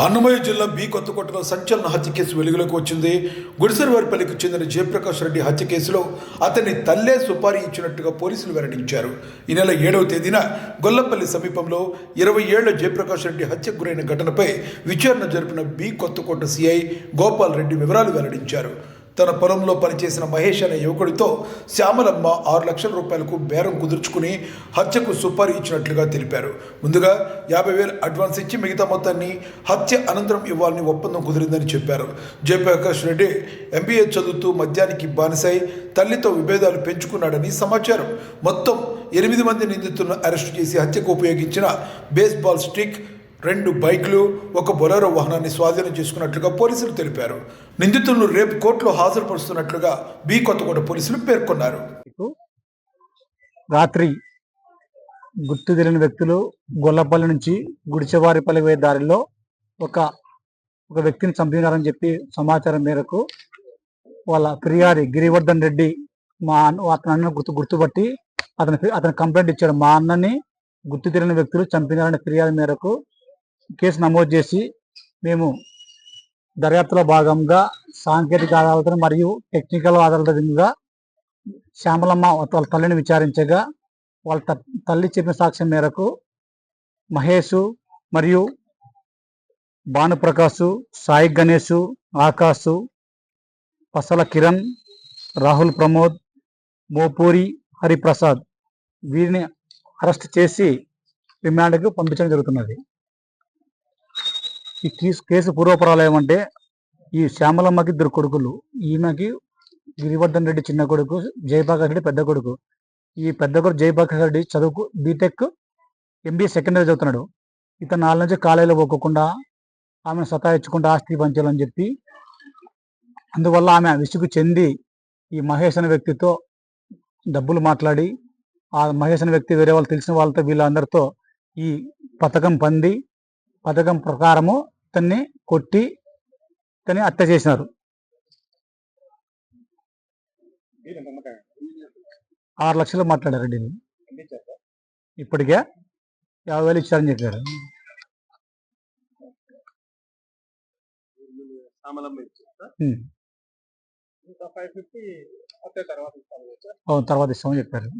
అన్నమయ్య జిల్లా బి కొత్తకోటలో సంచలన హత్య కేసు వెలుగులోకి వచ్చింది. గుడిసెలవారిపల్లికి చెందిన జయప్రకాష్ రెడ్డి హత్య కేసులో అతని తల్లే సుపారీ ఇచ్చినట్టుగా పోలీసులు వెల్లడించారు. ఈ నెల 7వ తేదీన గొల్లపల్లి సమీపంలో 20 ఏళ్ల జయప్రకాష్ రెడ్డి హత్యకు గురైన ఘటనపై విచారణ జరిపిన బి కొత్తకోట సిఐ గోపాల్ రెడ్డి వివరాలు వెల్లడించారు. తన పొలంలో పనిచేసిన మహేష్ అనే యువకుడితో శ్యామలమ్మ 6 లక్షల రూపాయలకు బేరం కుదుర్చుకుని హత్యకు సుపారీ ఇచ్చినట్లుగా తెలిపారు. ముందుగా 50,000 అడ్వాన్స్ ఇచ్చి మిగతా మొత్తాన్ని హత్య అనంతరం ఇవ్వాలని ఒప్పందం కుదిరిందని చెప్పారు. జయప్రకాష్ రెడ్డి MBA చదువుతూ మద్యానికి బానిసై తల్లితో విభేదాలు పెంచుకున్నాడని సమాచారం. మొత్తం 8 మంది నిందితులను అరెస్టు చేసి హత్యకు ఉపయోగించిన బేస్బాల్ స్టిక్, 2 బైకులు, 1 బొలెరో వాహనాన్ని స్వాధీనం చేసుకున్నట్లుగా పోలీసులు తెలిపారు. నిందితులను రేపు కోర్టులో హాజరుపరుస్తున్నట్లుగా బి కొత్తకోట పోలీసులు పేర్కొన్నారు. రాత్రి గుర్తు తెలియని వ్యక్తులు గొల్లపల్లి నుంచి గుడిచెవారిపల్లి పోయే దారిలో ఒక వ్యక్తిని చంపినారని చెప్పి సమాచారం మేరకు వాళ్ళ ఫిర్యాది గిరివర్ధన్ రెడ్డి అతని అన్న గుర్తుపట్టి అతను కంప్లైంట్ ఇచ్చాడు. మా అన్నని గుర్తు తెలియని వ్యక్తులు చంపినారనే ఫిర్యాదు మేరకు కేసు నమోదు చేసి మేము దర్యాప్తులో భాగంగా సాంకేతిక ఆధారాలతో మరియు టెక్నికల్ ఆధారాలతో శ్యామలమ్మ వాళ్ళ తల్లిని విచారించగా వాళ్ళ తల్లి చెప్పిన సాక్ష్యం మేరకు మహేష్ మరియు భానుప్రకాష్, సాయి గణేష్, ఆకాష్, పసల కిరణ్, రాహుల్ ప్రమోద్, మోపూరి హరిప్రసాద్ వీరిని అరెస్ట్ చేసి రిమాండ్కు పంపించడం జరుగుతున్నది. ఈ కేసు పూర్వపరాలు ఏమంటే, ఈ శ్యామలమ్మకి 2 కొడుకులు, ఈమెకి గిరివర్ధన్ రెడ్డి చిన్న కొడుకు, జయప్రకాష్ రెడ్డి పెద్ద కొడుకు. ఈ పెద్ద కొడుకు జయప్రకాష్ రెడ్డి చదువుకు బీటెక్ MBA సెకండ్ ఇయర్ చదువుతున్నాడు. ఇతను 4 నుంచి కాలేజీలో పోకుండా ఆమెను సతాయించుకుంటూ ఆస్తి పంచాలని చెప్పి, అందువల్ల ఆమె విసుగు చెంది ఈ మహేష్ అనే వ్యక్తితో డబ్బులు మాట్లాడి, ఆ మహేష్ అనే వ్యక్తి వేరే వాళ్ళు తెలిసిన వాళ్ళతో వీళ్ళందరితో ఈ పథకం ప్రకారము ఇతన్ని కొట్టి ఇతన్ని హత్య చేసినారు. 6 లక్షలు మాట్లాడారు రెడ్డిని. ఇప్పటికే 50,000 ఇచ్చారని చెప్పారు. తర్వాత ఇస్తామని చెప్పారు.